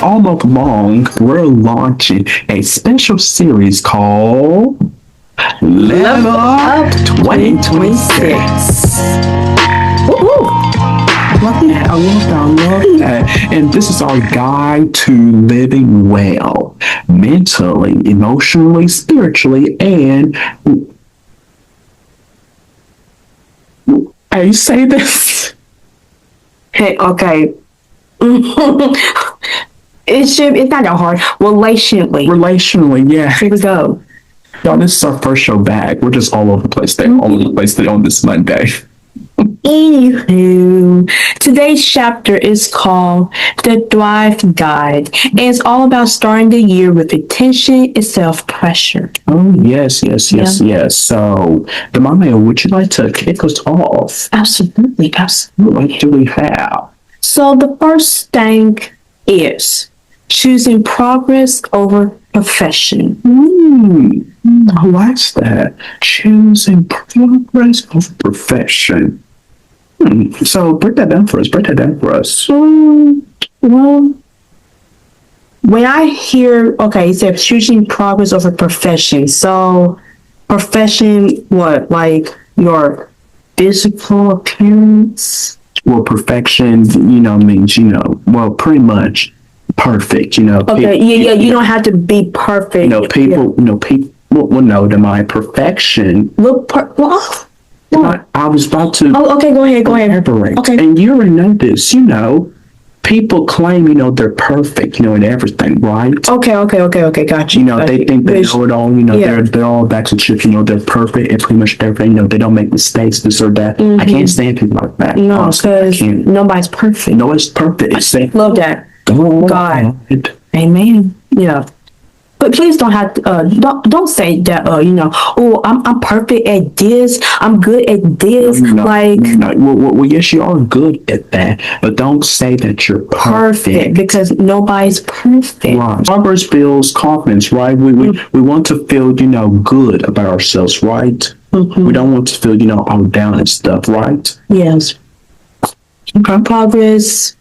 all month long, we're launching a special series called Level Up 2026. Woo-hoo. I love that. And this is our guide to living well, mentally, emotionally, spiritually, and how you say this? Hey, okay. It's not that hard. Relationally, yeah. Here we go. Y'all, this is our first show back. We're just all over the place today, all over the place today on this Monday. Anywho, today's chapter is called The Thrive Guide, and it's all about starting the year with intention and self-pressure. Oh, yes. So, Da'Maya, would you like to kick us off? Absolutely. What do we have? So the first thing is choosing progress over perfection. I like that. Choosing progress over perfection. So break that down for us. Well, when I hear, it says choosing progress over perfection. So perfection, what? Like your physical appearance? Well, perfection, means, pretty much perfect, Okay, you don't have to be perfect. People, no, to my perfection. I was about to. Oh, okay, go ahead. Elaborate. Okay. And you already know this, people claim, they're perfect, in everything, right? Okay, got you. They think they know it all, they're all bags of chips, they're perfect at pretty much everything, they don't make mistakes, this or that. I can't stand people like that. No, because nobody's perfect. Nobody's perfect. Love that. God. Amen. Yeah. But please don't don't say that, I'm perfect at this, I'm good at this. No. Well, yes, you are good at that, but don't say that you're perfect. Because nobody's perfect. Right. Progress builds confidence, right? We want to feel, good about ourselves, right? We don't want to feel, all down and stuff, right? Yes. Okay. Progress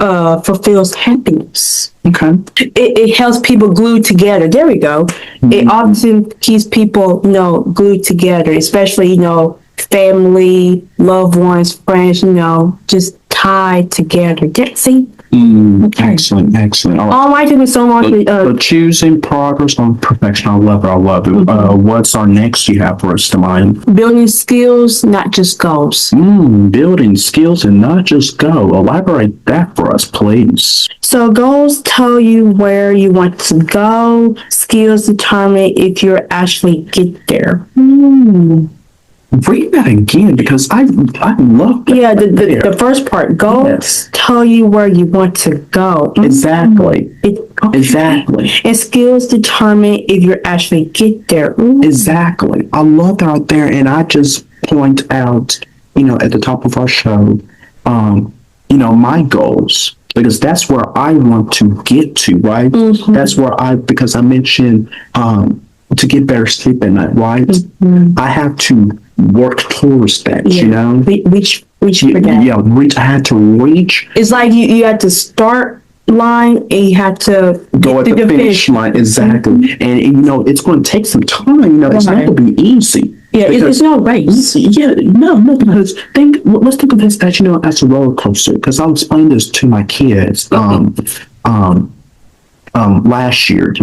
fulfills happiness. Okay. It helps people glue together. There we go. It often keeps people, glued together, especially, family, loved ones, friends, just tied together. See? Okay. Excellent. All my goodness, so much. But choosing progress on perfection, I love it. What's our next you have for us, Da'Maya? Building skills, not just goals. Building skills and not just go. Elaborate that for us, please. So goals tell you where you want to go. Skills determine if you actually get there. Read that again, because I love that. Yeah, the first part, goals tell you where you want to go. Exactly. Exactly. And skills determine if you actually get there. Exactly. I love that right there, and I just point out, at the top of our show, my goals, because that's where I want to get to, right? That's where because I mentioned to get better sleep at night, right? I have to work towards that, Reach for that. Yeah, I had to reach. It's like you had to start line and you have to go at the finish line. Exactly. And it's going to take some time. It's not going to be easy. Yeah, it's no race. Yeah, no, because let's think of this as a roller coaster. Because I was explaining this to my kids last year,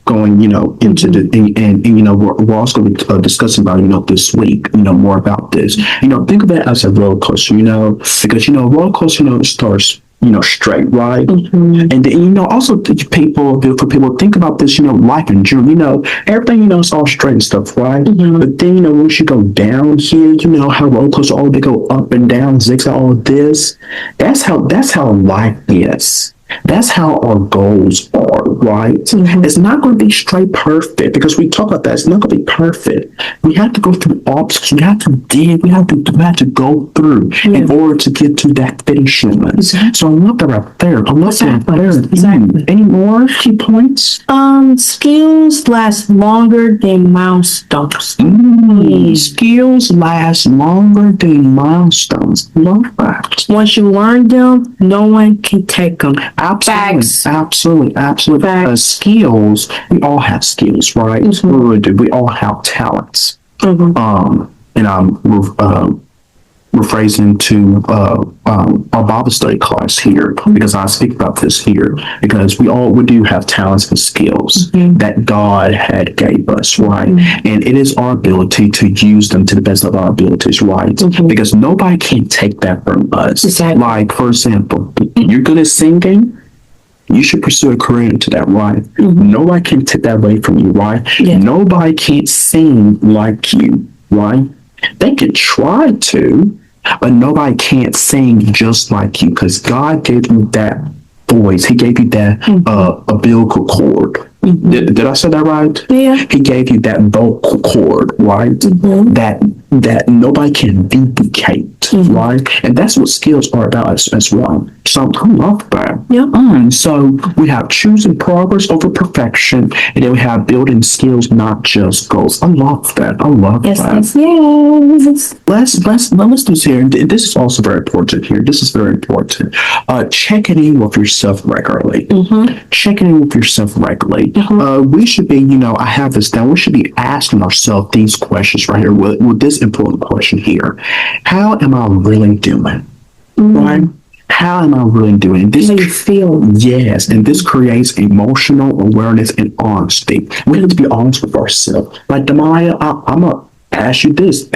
going, into the thing, and we're also going to be discussing about, this week, more about this. Think of it as a roller coaster, because, roller coaster, it starts, straight, right? And then, also for people think about this, life in general, everything, is all straight and stuff, right? But then, once you go down here, how roller coasters, all they go up and down, zigzag, all of this, that's how life is. That's how our goals are, right? It's not going to be straight perfect, because we talk about that. It's not going to be perfect. We have to go through obstacles. We have to dig. We have to go through in order to get to that finish line. Exactly. So I love that right there. I love that right there. Exactly. Any more key points? Skills last longer than milestones. Skills last longer than milestones. Love that. Once you learn them, no one can take them. Absolutely, Facts. absolutely. Facts. Skills. We all have skills, right? We really do. We all have talents. And I'm rephrasing to our Bible study class here because I speak about this here because we do have talents and skills that God had gave us, right? And it is our ability to use them to the best of our abilities, right? Because nobody can take that from us. Exactly. Like, for example, you're good at singing. You should pursue a career into that, right? Nobody can take that away from you, right? Nobody can sing like you, right? They can try to, but nobody can't sing just like you because God gave you that voice. He gave you that umbilical cord. Did I say that right? Yeah. He gave you that vocal cord, right? That nobody can duplicate, right? And that's what skills are about as well. So I love that. Yeah. So we have choosing progress over perfection, and then we have building skills, not just goals. I love that. I love that. Yes. Let's do this here. And this is also very important here. This is very important. Checking in with yourself regularly. Checking in with yourself regularly. We should be, I have this down. We should be asking ourselves these questions right here with this important question here. How am I really doing? Right? How am I really doing? How you feel? Yes, and this creates emotional awareness and honesty. We have to be honest with ourselves. Like, Da'Maya, I'm going to ask you this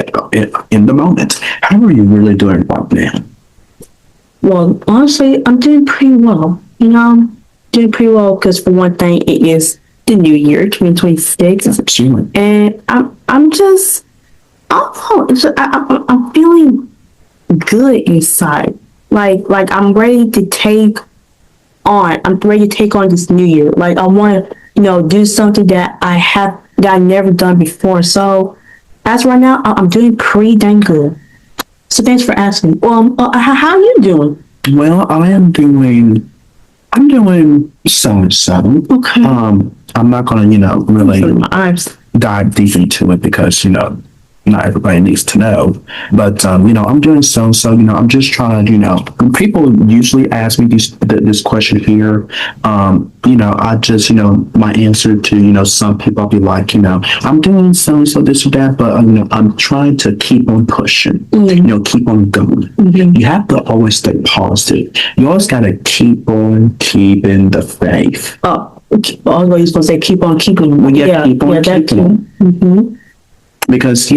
in the moment. How are you really doing right now? Well, honestly, I'm doing pretty well. Doing pretty well because for one thing, it is the new year, 2026. Absolutely. And I'm just, I'm feeling good inside. Like I'm ready to take on. I'm ready to take on this new year. Like I want to, do something that I never done before. So as right now, I'm doing pretty dang good. So thanks for asking. Well, how are you doing? Well, I'm doing so. Okay. I'm not gonna, really My eyes. dive deep into it because, not everybody needs to know. But I'm doing so. I'm just trying to, when people usually ask me this question here, I just, my answer to, some people, I'll be like, I'm doing so this or that, but I'm trying to keep on pushing, keep on going. You have to always stay positive. You always gotta keep on keeping the faith. Oh, always supposed to say keep on keeping. Well, keep on keeping. Because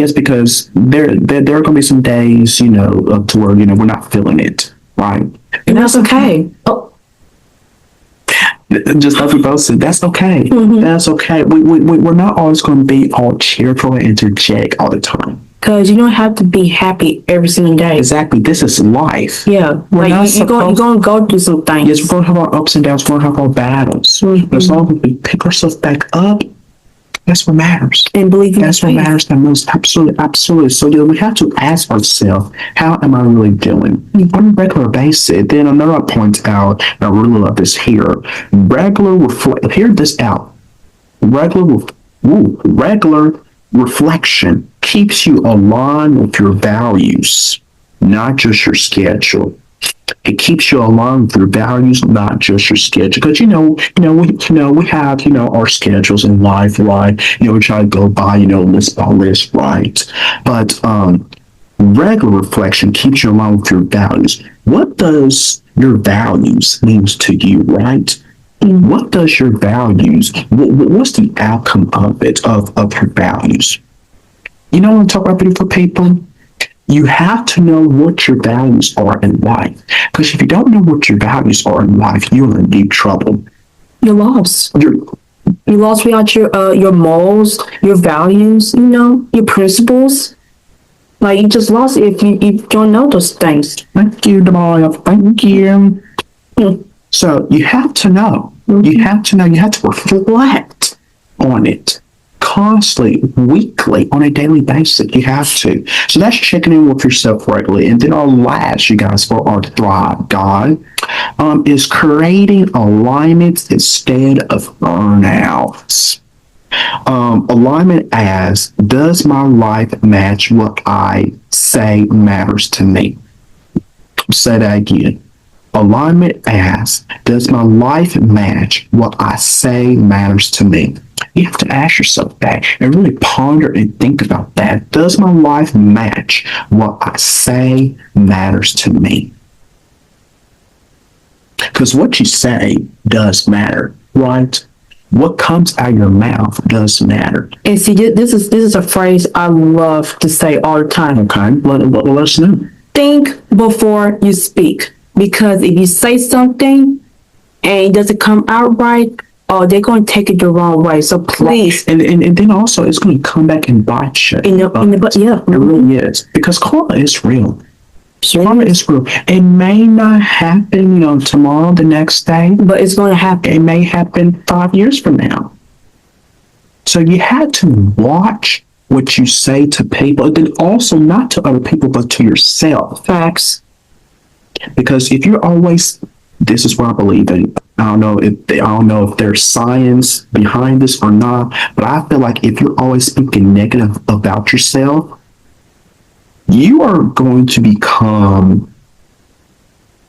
there are going to be some days, up to where, we're not feeling it, right? And that's okay. Oh. Just like we both said, that's okay. That's okay. We're not always going to be all cheerful and energetic all the time. Because you don't have to be happy every single day. Exactly. This is life. Yeah. You're going to go through some things. Yes, we're going to have our ups and downs. We're going to have our battles. But as long as we pick ourselves back up, that's what matters. And believe that's what matters the most. Absolutely. So we have to ask ourselves, how am I really doing on a regular basis? Then another point out, and I really love this here. Hear this out. Regular reflection keeps you aligned with your values, not just your schedule. It keeps you aligned with your values, not just your schedule. Because we have our schedules in life, right? We try to go by list by list, right? But regular reflection keeps you aligned with your values. What does your values means to you, right? What does your values? What's the outcome of it of your values? I want to talk about it for people. You have to know what your values are in life. Because if you don't know what your values are in life, you're in deep trouble. You're lost. You're lost without your morals, your values, your principles. Like you just lost if you don't know those things. Thank you, Da'Maya. Thank you. So you have to know. You have to know. You have to reflect on it constantly, weekly, on a daily basis. You have to. So that's checking in with yourself regularly. And then our last, you guys, for our Thrive God, is creating alignments instead of burnouts. Alignment as, does my life match what I say matters to me? Say that again. Alignment as, does my life match what I say matters to me? You have to ask yourself that and really ponder and think about that. Does my life match what I say matters to me? Because what you say does matter, right? What comes out of your mouth does matter. And see, this is a phrase I love to say all the time. Okay, let us know. Think before you speak, because if you say something and it doesn't come out right, oh, they're going to take it the wrong way. So please. And then also it's going to come back and bite you. Yeah. It really is. Because karma is real. Karma is real. It may not happen, tomorrow, the next day. But it's going to happen. It may happen 5 years from now. So you had to watch what you say to people, and then also not to other people, but to yourself. Facts. Because if you're always, this is what I believe in. I don't know if there's science behind this or not, but I feel like if you're always speaking negative about yourself, you are going to become,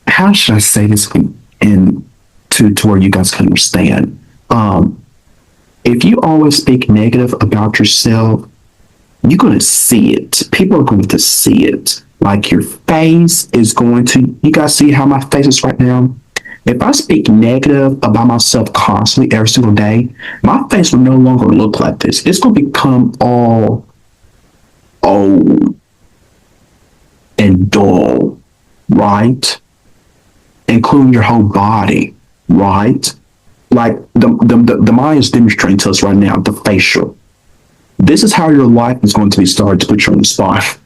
how should I say this in to where you guys can understand? If you always speak negative about yourself, you're going to see it. People are going to see it. Like your face is going to, you guys see how my face is right now? If I speak negative about myself constantly every single day, my face will no longer look like this. It's going to become all old and dull, right? Including your whole body, right? Like the Maya's demonstrating to us right now, the facial. This is how your life is going to be started, to put you on the spot.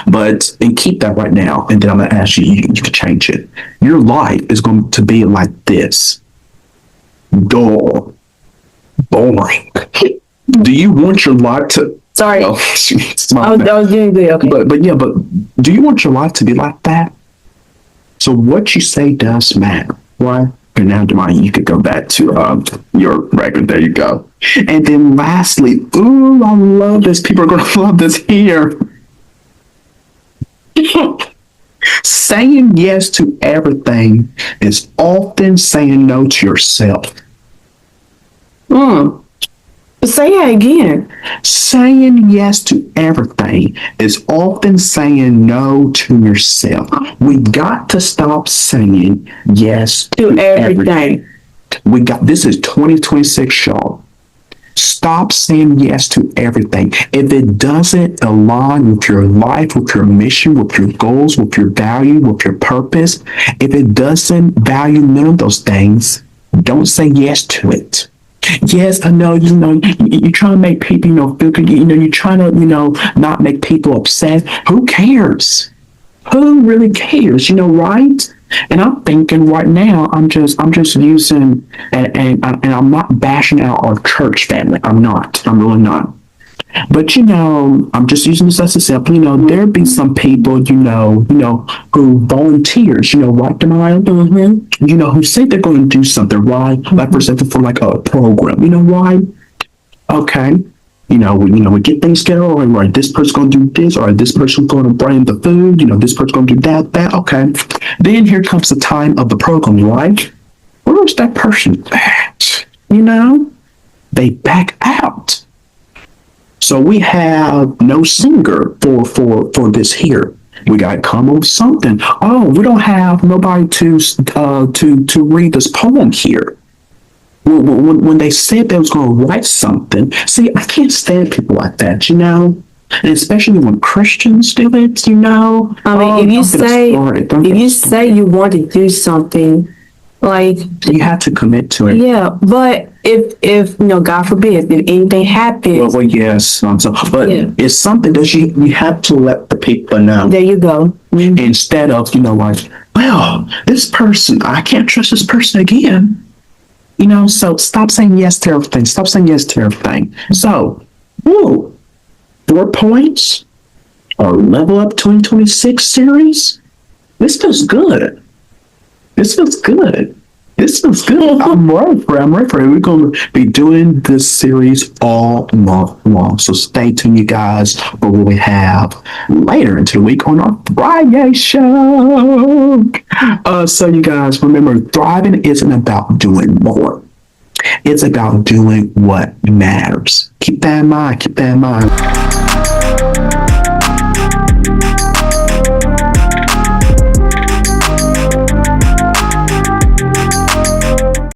And keep that right now, and then I'm going to ask you can change it. Your life is going to be like this. Dull. Boring. Do you want your life to... Sorry. Oh, I was doing good, okay. But do you want your life to be like that? So what you say does matter, right? And now, Da'Maya, you could go back to your record. There you go. And then lastly, ooh, I love this. People are going to love this here. Saying yes to everything is often saying no to yourself. Say it again. Saying yes to everything is often saying no to yourself. We got to stop saying yes To everything. This is 2026, y'all. Stop saying yes to everything. If it doesn't align with your life, with your mission, with your goals, with your value, with your purpose, if it doesn't value none of those things, don't say yes to it. Yes, I know, you're trying to make people, feel good. You're trying to, not make people upset. Who cares? Who really cares? Right? And I'm thinking right now, I'm just using, and I'm not bashing out our church family. I'm really not. But I'm just using this as a example. There be some people, who volunteers, right, Da'Maya? Who say they're going to do something, right? Like for example, for like a program, right? Okay. We get things together, all right, this person's going to do this, or this person's going to bring the food, this person's going to do that, okay. Then here comes the time of the program, right? Where's that person at? They back out. So we have no singer for this here. We got to come up with something. Oh, we don't have nobody to read this poem here. When they said they was going to write something, see, I can't stand people like that, and especially when Christians do it, I mean, if you say you want to do something, like, you have to commit to it. Yeah, but if God forbid, if anything happens, well yes, it's something that you have to let the people know. There you go. Instead of like, well, this person, I can't trust this person again. So stop saying yes to everything. Stop saying yes to everything. So Whoa, 4 points? Or level up 2026 series? This feels good. This feels good. This feels good. I'm ready for it. I'm ready for it. We're going to be doing this series all month long. So stay tuned, you guys, for what we have later into the week on our Friday show. So you guys, remember, thriving isn't about doing more. It's about doing what matters. Keep that in mind. Keep that in mind.